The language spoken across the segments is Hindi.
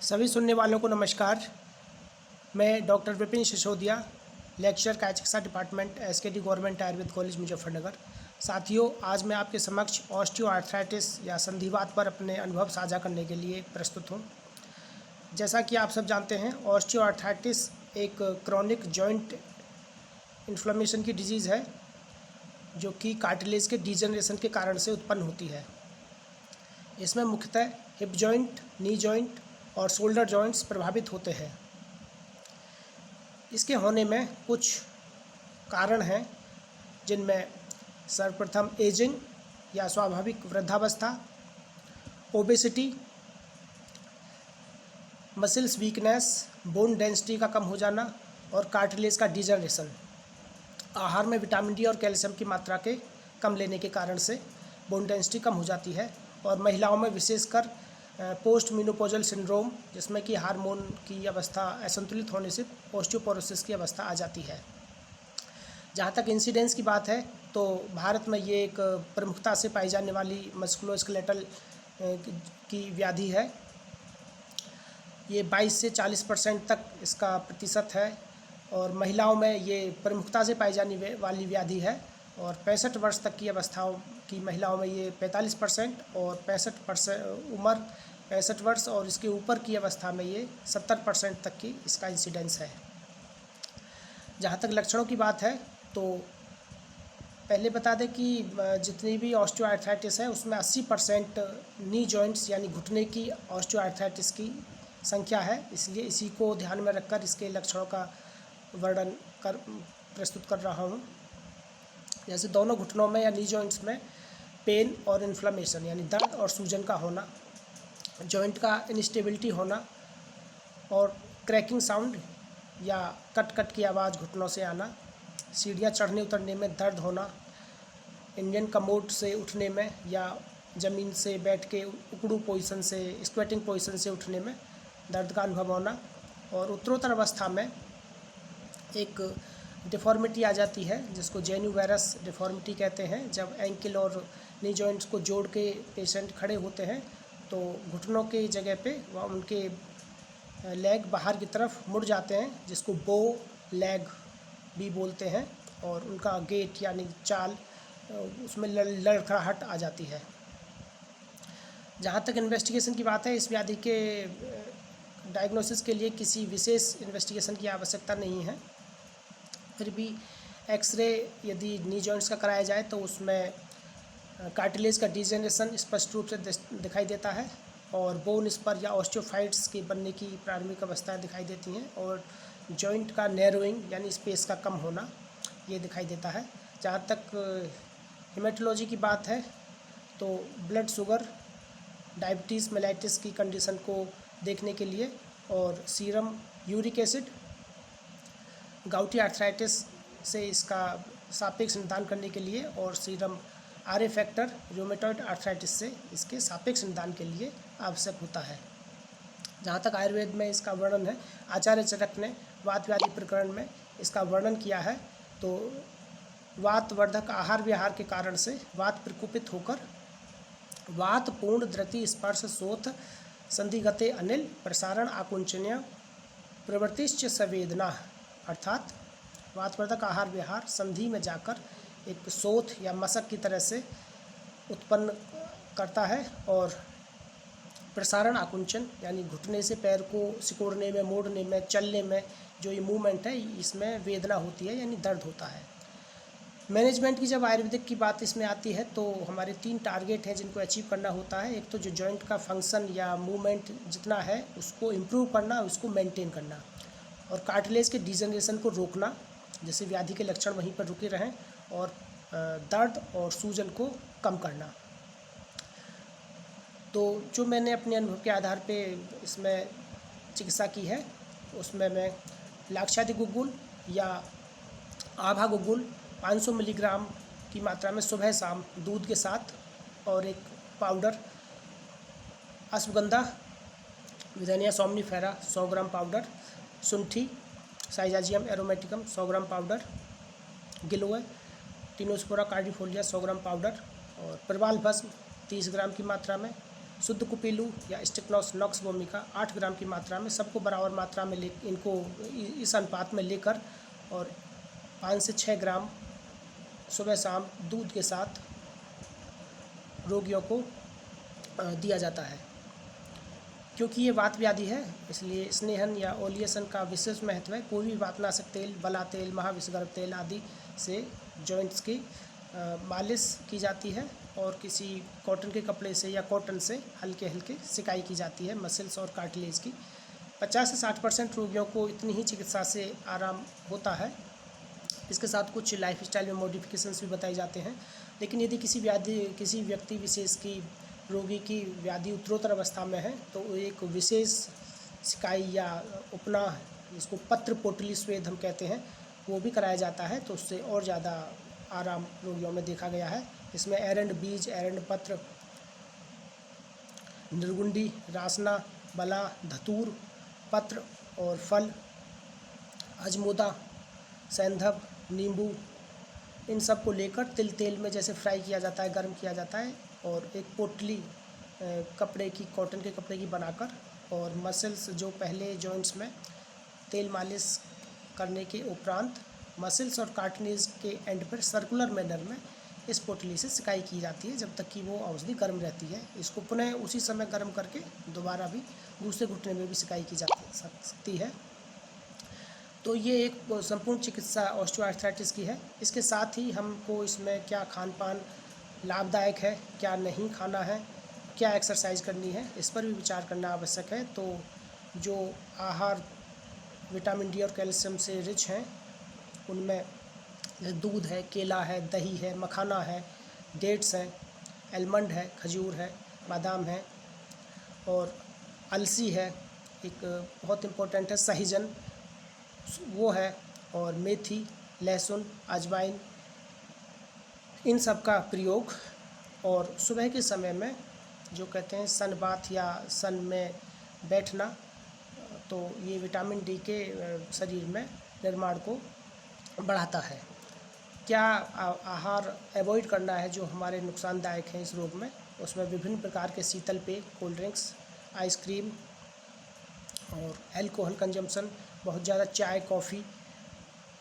सभी सुनने वालों को नमस्कार। मैं डॉक्टर विपिन सिसोदिया, लेक्चर का चिकित्सा department SKD government Ayurveda college Muzaffarnagar. साथियों, आज मैं आपके समक्ष ऑस्टियोआर्थराइटिस या संधिवात पर अपने अनुभव साझा करने के लिए प्रस्तुत हूँ। जैसा कि आप सब जानते हैं, ऑस्टियोआर्थराइटिस एक क्रॉनिक जॉइंट इन्फ्लेमेशन की डिजीज़ है जो कि कार्टिलेज के डिजनरेशन के कारण से उत्पन्न होती है। इसमें मुख्यतः हिप जॉइंट, नी जॉइंट और शोल्डर जॉइंट्स प्रभावित होते हैं। इसके होने में कुछ कारण हैं, जिनमें सर्वप्रथम एजिंग या स्वाभाविक वृद्धावस्था, obesity, muscles weakness, bone density का कम हो जाना और कार्टिलेज का डिजनरेशन। आहार में विटामिन डी और कैल्शियम की मात्रा के कम लेने के कारण से बोन डेंसिटी कम हो जाती है। और महिलाओं में विशेषकर पोस्ट मेनोपॉजल सिंड्रोम, जिसमें कि हार्मोन की अवस्था असंतुलित होने से ऑस्टियोपोरोसिस की अवस्था आ जाती है। जहाँ तक इंसिडेंस की बात है तो भारत में ये एक प्रमुखता से पाई जाने वाली मस्कुलोस्केलेटल की व्याधि है। ये 22 से 40% तक इसका प्रतिशत है और महिलाओं में ये प्रमुखता से पाई जाने वाली व्याधि है। और 65 वर्ष तक की अवस्थाओं की महिलाओं में ये 45% और 65% उम्र 65 वर्ष और इसके ऊपर की अवस्था में ये 70% तक की इसका इंसिडेंस है। जहाँ तक लक्षणों की बात है तो पहले बता दें कि जितनी भी ऑस्टियोआर्थराइटिस है उसमें 80% नी जॉइंट्स यानी घुटने की ऑस्टियोआर्थराइटिस की संख्या है। इसलिए इसी को ध्यान में रखकर इसके लक्षणों का वर्णन प्रस्तुत कर रहा हूँ। जैसे दोनों घुटनों में या नी जॉइंट्स में पेन और इन्फ्लेमेशन यानी दर्द और सूजन का होना, जॉइंट का इंस्टेबिलिटी होना और क्रैकिंग साउंड या कट कट की आवाज़ घुटनों से आना, सीढ़ियाँ चढ़ने उतरने में दर्द होना, इंडियन कमोड से उठने में या ज़मीन से बैठ के उकड़ू पोजीशन से स्क्वेटिंग पोजीशन से उठने में दर्द का अनुभव होना। और उत्तरोत्तर अवस्था में एक डिफ़ॉर्मिटी आ जाती है जिसको जेनुवायरस डिफ़ॉर्मिटी कहते हैं। जब एंकल और नी जॉइंट्स को जोड़ के पेशेंट खड़े होते हैं तो घुटनों के जगह पे वह उनके लेग बाहर की तरफ मुड़ जाते हैं, जिसको बो लेग भी बोलते हैं। और उनका गेट यानी चाल उसमें लड़खड़ाहट आ जाती है। जहाँ तक इन्वेस्टिगेशन की बात है, इस व्याधि के डायग्नोसिस के लिए किसी विशेष इन्वेस्टिगेशन की आवश्यकता नहीं है। फिर भी एक्सरे यदि नी जॉइंट्स का कराया जाए तो उसमें कार्टिलेज का डिजनरेशन स्पष्ट रूप से दिखाई देता है और बोन स्पर या ऑस्टियोफाइट्स के बनने की प्रारंभिक अवस्थाएं दिखाई देती हैं और जॉइंट का नैरोइंग यानी स्पेस का कम होना ये दिखाई देता है। जहाँ तक हेमेटोलॉजी की बात है तो ब्लड शुगर, डायबिटीज़ मेलाइटिस की कंडीशन को देखने के लिए और serum uric acid, gouty arthritis से इसका सापेक्ष निदान करने के लिए और serum RA factor rheumatoid arthritis से इसके सापेक्ष निदान के लिए आवश्यक होता है। जहाँ तक आयुर्वेद में इसका वर्णन है, आचार्य चरक ने वात व्याधि प्रकरण में इसका वर्णन किया है। तो वातवर्धक आहार विहार के कारण से वात प्रकोपित होकर वात पूर्ण धृति स्पर्श शोथ संधिगते अनिल प्रसारण आकुंचन्य प्रवृत्तिश्च संवेदना, अर्थात वातवर्धक आहार विहार संधि में जाकर एक शोथ या मशक की तरह से उत्पन्न करता है और प्रसारण आकुंचन यानी घुटने से पैर को सिकोड़ने में, मोड़ने में, चलने में जो ये मूवमेंट है इसमें वेदना होती है यानी दर्द होता है। मैनेजमेंट की जब आयुर्वेदिक की बात इसमें आती है तो हमारे 3 टारगेट हैं जिनको अचीव करना होता है। एक तो जो जॉइंट का फंक्शन या मूवमेंट जितना है उसको इम्प्रूव करना, उसको मेंटेन करना और कार्टिलेज के डिजनरेशन को रोकना, जैसे व्याधि के लक्षण वहीं पर रुके रहें, और दर्द और सूजन को कम करना। तो जो मैंने अपने अनुभव के आधार पे इसमें चिकित्सा की है उसमें मैं लाक्षादि गुग्गुल या आभा गुग्गुल 500 मिलीग्राम की मात्रा में सुबह शाम दूध के साथ और एक powder ashwagandha Withania somnifera 100 gram powder, शुंठी Syzygium aromaticum 100 gram powder, giloy Tinospora cordifolia 100 gram powder और प्रवाल भस्म 30 ग्राम की मात्रा में, शुद्ध कुपीलू या स्टिक्नोस नॉक्स भूमिका 8 ग्राम की मात्रा में सबको बराबर मात्रा में इनको इस अनुपात में लेकर और 5 से 6 ग्राम सुबह शाम दूध के साथ रोगियों को दिया जाता है। क्योंकि ये वात व्याधि है इसलिए स्नेहन या ओलियसन का विशेष महत्व है। कोई भी वातनाशक तेल, बला तेल, महाविषगर्भ तेल आदि से जॉइंट्स की मालिश की जाती है और किसी कॉटन के कपड़े से या कॉटन से हल्के हल्के सिकाई की जाती है मसल्स और कार्टिलेज की। 50 से 60% रोगियों को इतनी ही चिकित्सा से आराम होता है। इसके साथ कुछ लाइफस्टाइल में मॉडिफिकेशंस भी बताए जाते हैं। लेकिन यदि किसी व्यक्ति विशेष की रोगी की व्याधि उत्तरोत्तर अवस्था में है तो एक विशेष सिकाई या उपना, जिसको पत्र पोटली स्वेद हम कहते हैं, वो भी कराया जाता है तो उससे और ज़्यादा आराम रोगियों में देखा गया है। इसमें एरंड बीज, एरंड पत्र, निर्गुंडी, रासना, बला, धतूर, पत्र और फल, अजमोदा, सैंधव, नींबू, इन सब को लेकर तेल में जैसे फ्राई किया जाता है, गर्म किया जाता है और एक पोटली कपड़े की, कॉटन के कपड़े की बनाकर और मसल्स जो पहले जॉइंट्स में तेल मालिश करने के उपरांत मसल्स और कार्टिलेज के एंड पर सर्कुलर मैनर में इस पोटली से सिकाई की जाती है जब तक कि वो औषधि गर्म रहती है। इसको पुनः उसी समय गर्म करके दोबारा भी दूसरे घुटने में भी सिकाई की जा सकती है। तो ये एक संपूर्ण चिकित्सा ऑस्टियोआर्थराइटिस की है। इसके साथ ही हमको इसमें क्या खान पान लाभदायक है, क्या नहीं खाना है, क्या एक्सरसाइज करनी है, इस पर भी विचार करना आवश्यक है। तो जो आहार विटामिन डी और कैल्शियम से रिच हैं उनमें दूध है, केला है, दही है, मखाना है, डेट्स हैं, आलमंड है, खजूर है, बादाम है और अलसी है, एक बहुत इम्पोर्टेंट है, सहीजन वो है, और मेथी, लहसुन, अजवाइन, इन सब का प्रयोग। और सुबह के समय में जो कहते हैं सन बाथ या सन में बैठना, तो ये विटामिन डी के शरीर में निर्माण को बढ़ाता है। क्या आहार अवॉइड करना है जो हमारे नुकसानदायक हैं इस रोग में, उसमें विभिन्न प्रकार के शीतल पेय, कोल्ड ड्रिंक्स, आइसक्रीम और अल्कोहल कंजम्पशन, बहुत ज़्यादा चाय, कॉफ़ी,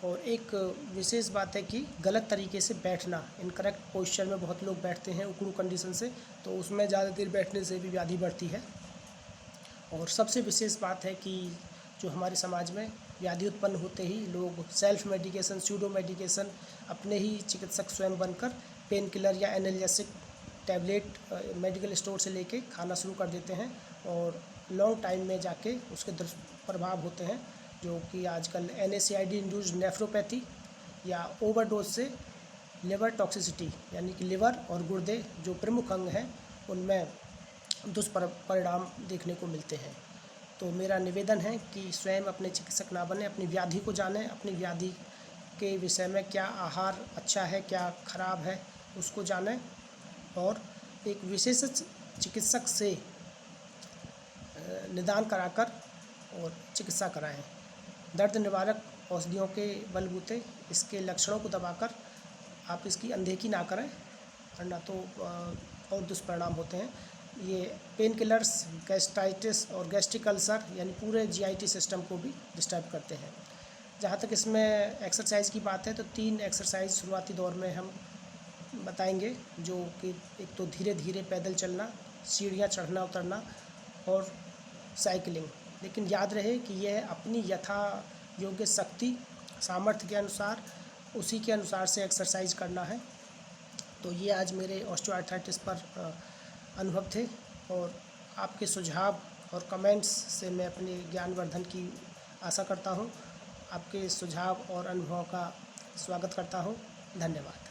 और एक विशेष बात है कि गलत तरीके से बैठना, इनकरेक्ट पोस्चर में बहुत लोग बैठते हैं उकड़ू कंडीशन से, तो उसमें ज़्यादा देर बैठने से भी व्याधि बढ़ती है। और सबसे विशेष बात है कि जो हमारे समाज में व्याधि उत्पन्न होते ही लोग सेल्फ मेडिकेशन, सूडो मेडिकेशन, अपने ही चिकित्सक स्वयं बनकर पेन किलर या एनाल्जेसिक टैबलेट मेडिकल स्टोर से लेके खाना शुरू कर देते हैं और लॉन्ग टाइम में जाके उसके दुष्प्रभाव होते हैं, जो कि आजकल NSAID इंड्यूस्ड नेफ्रोपैथी या ओवरडोज से लिवर टॉक्सिसिटी, यानी कि लिवर और गुर्दे जो प्रमुख अंग हैं उनमें दुष्परिणाम देखने को मिलते हैं। तो मेरा निवेदन है कि स्वयं अपने चिकित्सक ना बने, अपनी व्याधि को जानें, अपनी व्याधि के विषय में क्या आहार अच्छा है, क्या खराब है, उसको जानें और एक विशेष चिकित्सक से निदान कराकर और चिकित्सा कराएं। दर्द निवारक औषधियों के बलबूते इसके लक्षणों को दबाकर आप इसकी अनदेखी ना करें, वरना तो और दुष्परिणाम होते हैं। ये पेन किलर्स गैस्ट्राइटिस और गैस्ट्रिक अल्सर यानी पूरे GIT सिस्टम को भी डिस्टर्ब करते हैं। जहाँ तक इसमें एक्सरसाइज की बात है तो 3 एक्सरसाइज शुरुआती दौर में हम बताएंगे, जो कि एक तो धीरे धीरे पैदल चलना, सीढ़ियाँ चढ़ना उतरना और साइकिलिंग। लेकिन याद रहे कि यह अपनी यथा योग्य शक्ति सामर्थ्य के अनुसार, उसी के अनुसार से एक्सरसाइज करना है। तो ये आज मेरे ऑस्टियोआर्थराइटिस पर अनुभव थे और आपके सुझाव और कमेंट्स से मैं अपने ज्ञानवर्धन की आशा करता हूँ। आपके सुझाव और अनुभव का स्वागत करता हूँ। धन्यवाद।